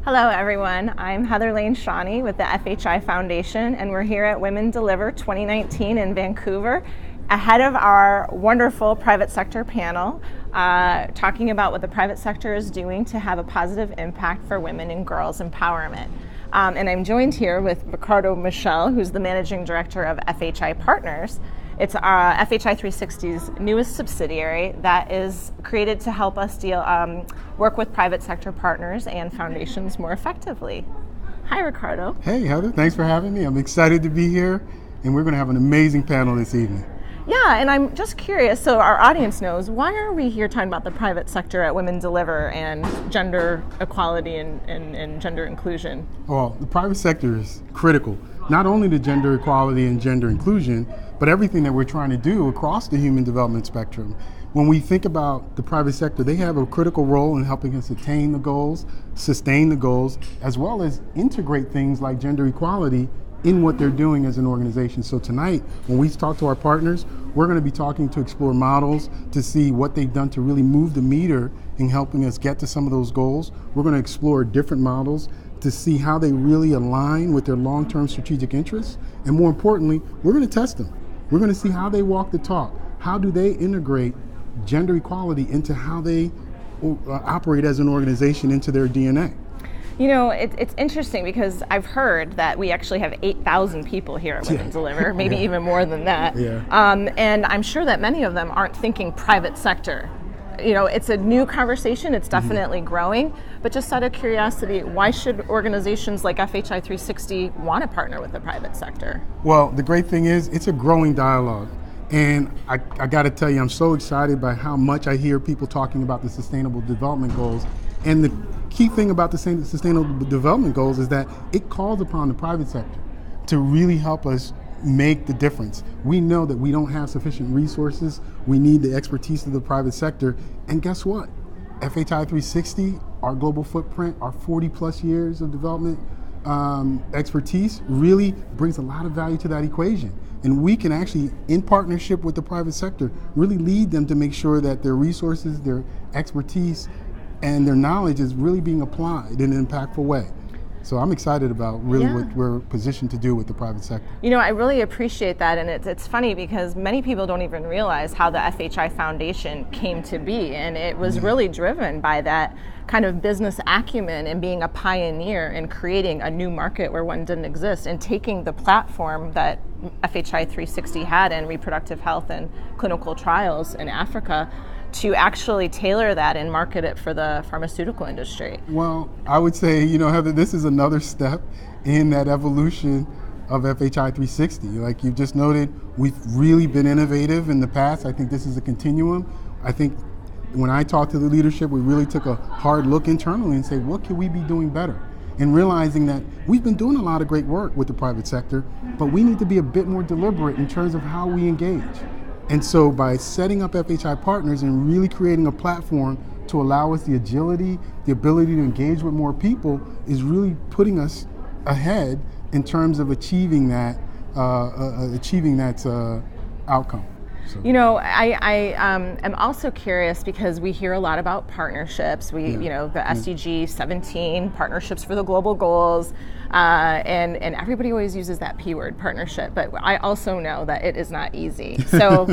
Hello everyone, I'm Heather Chauny with the FHI Foundation, and we're here at Women Deliver 2019 in Vancouver, ahead of our wonderful private sector panel, talking about what the private sector is doing to have a positive impact for women and girls empowerment. And I'm joined here with Ricardo Michel, who's the Managing Director of FHI Partners. It's FHI 360's newest subsidiary that is created to help us work with private sector partners and foundations more effectively. Hi, Ricardo. Hey, Heather. Thanks for having me. I'm excited to be here, and we're going to have an amazing panel this evening. Yeah, and I'm just curious, so our audience knows, why are we here talking about the private sector at Women Deliver and gender equality and gender inclusion? Well, the private sector is critical, not only to gender equality and gender inclusion, but everything that we're trying to do across the human development spectrum. When we think about the private sector, they have a critical role in helping us attain the goals, sustain the goals, as well as integrate things like gender equality in what they're doing as an organization. So tonight, when we talk to our partners, we're going to be talking to explore models to see what they've done to really move the meter in helping us get to some of those goals. We're going to explore different models to see how they really align with their long-term strategic interests. And more importantly, we're going to test them. We're going to see how they walk the talk. How do they integrate gender equality into how they operate as an organization, into their DNA? You know, it's interesting because I've heard that we actually have 8,000 people here at Women Deliver, maybe even more than that. And I'm sure that many of them aren't thinking private sector. You know, it's a new conversation, it's definitely growing, but just out of curiosity, why should organizations like FHI 360 want to partner with the private sector? Well, the great thing is it's a growing dialogue. And I got to tell you, I'm so excited by how much I hear people talking about the Sustainable Development Goals. And the key thing about the Sustainable Development Goals is that it calls upon the private sector to really help us make the difference. We know that we don't have sufficient resources. We need the expertise of the private sector. And guess what? FHI 360, our global footprint, our 40 plus years of development expertise really brings a lot of value to that equation. And we can actually, in partnership with the private sector, really lead them to make sure that their resources, their expertise, and their knowledge is really being applied in an impactful way. So I'm excited about really what we're positioned to do with the private sector. You know, I really appreciate that, and it's funny because many people don't even realize how the FHI Foundation came to be, and it was really driven by that kind of business acumen and being a pioneer in creating a new market where one didn't exist, and taking the platform that FHI 360 had in reproductive health and clinical trials in Africa to actually tailor that and market it for the pharmaceutical industry. Well, I would say, you know, Heather, this is another step in that evolution of FHI 360. Like you just noted, we've really been innovative in the past. I think this is a continuum. I think when I talked to the leadership, we really took a hard look internally and say, what can we be doing better? And realizing that we've been doing a lot of great work with the private sector, but we need to be a bit more deliberate in terms of how we engage. And so by setting up FHI Partners and really creating a platform to allow us the agility, the ability to engage with more people is really putting us ahead in terms of achieving that outcome. So. You know, I am also curious because we hear a lot about partnerships. You know, the SDG 17, partnerships for the global goals, and everybody always uses that P word, partnership. But I also know that it is not easy. So,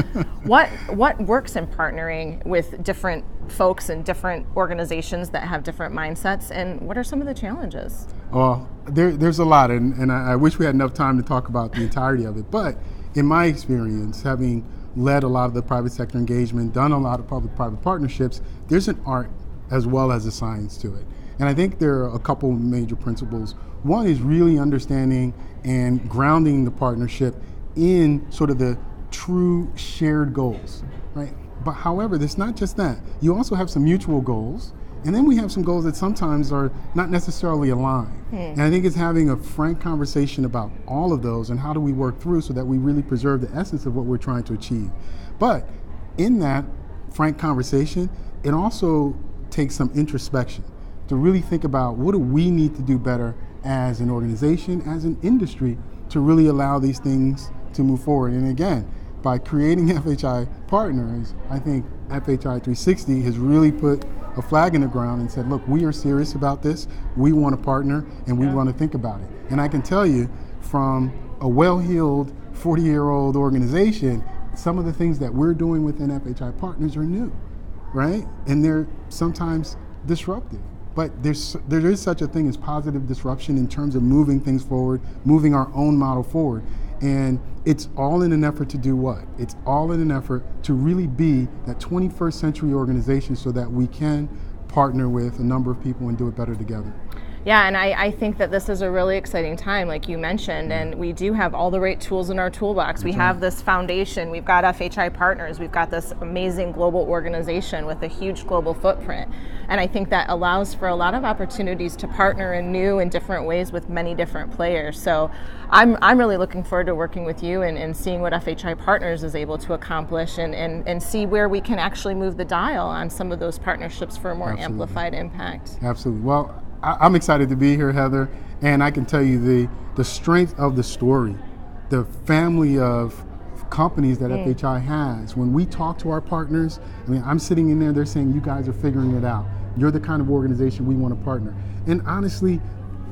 what works in partnering with different folks and different organizations that have different mindsets, and what are some of the challenges? Well, there's a lot, and I wish we had enough time to talk about the entirety of it. But in my experience, having led a lot of the private sector engagement, done a lot of public-private partnerships, there's an art as well as a science to it. And I think there are a couple major principles. One is really understanding and grounding the partnership in sort of the true shared goals, right? But however, there's not just that. You also have some mutual goals, and then we have some goals that sometimes are not necessarily aligned. And I think it's having a frank conversation about all of those and how do we work through so that we really preserve the essence of what we're trying to achieve. But in that frank conversation, it also takes some introspection to really think about what do we need to do better as an organization, as an industry, to really allow these things to move forward. And again, by creating FHI Partners, I think FHI 360 has really put a flag in the ground and said, look, we are serious about this. We want to partner, and we want to think about it. And I can tell you, from a well-heeled 40-year-old organization, some of the things that we're doing within FHI Partners are new, right? And they're sometimes disruptive. But there is such a thing as positive disruption in terms of moving things forward, moving our own model forward. And it's all in an effort to do what? It's all in an effort to really be that 21st century organization so that we can partner with a number of people and do it better together. Yeah, and I think that this is a really exciting time, like you mentioned, and we do have all the right tools in our toolbox. We have this foundation, we've got FHI Partners, we've got this amazing global organization with a huge global footprint. And I think that allows for a lot of opportunities to partner in new and different ways with many different players. So I'm really looking forward to working with you and seeing what FHI Partners is able to accomplish and see where we can actually move the dial on some of those partnerships for a more amplified impact. Absolutely. Well, I'm excited to be here, Heather, and I can tell you the strength of the story, the family of companies that FHI has. When we talk to our partners, I mean, I'm sitting in there, they're saying, you guys are figuring it out. You're the kind of organization we want to partner. And honestly,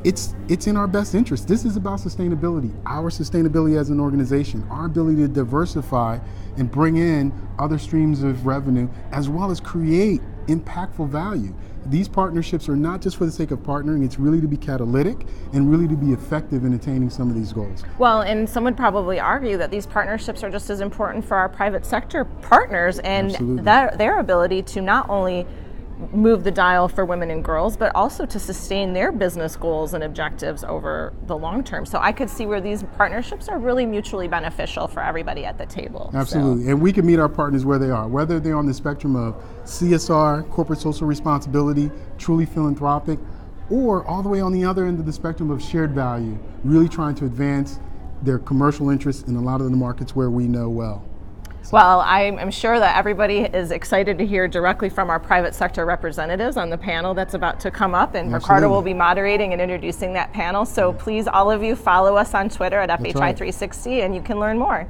it's in our best interest. This is about sustainability, our sustainability as an organization, our ability to diversify and bring in other streams of revenue, as well as create impactful value. These partnerships are not just for the sake of partnering, it's really to be catalytic and really to be effective in attaining some of these goals. Well, and some would probably argue that these partnerships are just as important for our private sector partners and their ability to not only move the dial for women and girls, but also to sustain their business goals and objectives over the long term. So I could see where these partnerships are really mutually beneficial for everybody at the table. Absolutely, and we can meet our partners where they are, whether they're on the spectrum of CSR, corporate social responsibility, truly philanthropic, or all the way on the other end of the spectrum of shared value, really trying to advance their commercial interests in a lot of the markets where we know well. Well, I'm sure that everybody is excited to hear directly from our private sector representatives on the panel that's about to come up, and Ricardo will be moderating and introducing that panel. So please, all of you, follow us on Twitter at FHI360 and you can learn more.